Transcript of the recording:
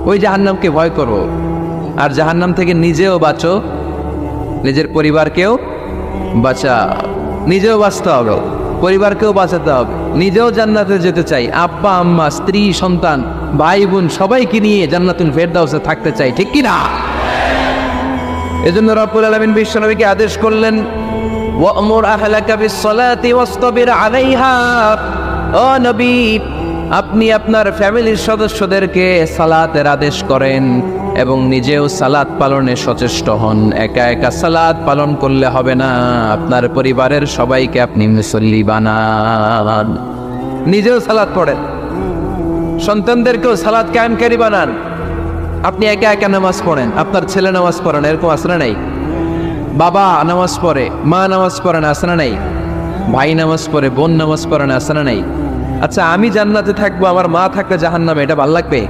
ওই জাহান্নামকে ভয় করো, আর জাহান্নাম থেকে নিজেও বাঁচো, নিজের পরিবারকেও বাঁচা। নিজেও বাঁচতে হবে, পরিবারকেও বাঁচাতে হবে। নিজেও জান্নাতে যেতে চাই, আব্বা আম্মা স্ত্রী সন্তান ভাই বোন সবাইকে নিয়ে জান্নাতুল ফেরদাউসে থাকতে চাই, ঠিক কি না? এজন্য রব্বুল আলামিন বিশ্বনবীকে আদেশ করলেন, ওয়া'মুর আহলাকা বিস-সালাতি ওয়াসতাবির আলাইহা। ও নবী, আপনি আপনার ফ্যামিলির সদস্যদেরকে সালাতের আদেশ করেন এবং নিজেও সালাত পালনে সচেষ্ট হন। একা একা সালাত পালন করলে হবে না, আপনার পরিবারের সবাইকে আপনি মুসল্লি বানান। নিজেও সালাত পড়েন, সন্তানদেরকেও সালাত কায়েমকারী বানান। আপনি একা একা নামাজ পড়েন, আপনার ছেলে নামাজ পড়েন, এরকম আছে না নাই? বাবা নামাজ পড়ে, মা নামাজ পড়েন, আছে না নাই? ভাই নামাজ পড়ে, বোন নামাজ পড়েন, আছে না নাই? আচ্ছা, আমি জান্নাতে থাকবো, আমার মা থাকলে জাহান্নামে, এটা ভাল লাগবে?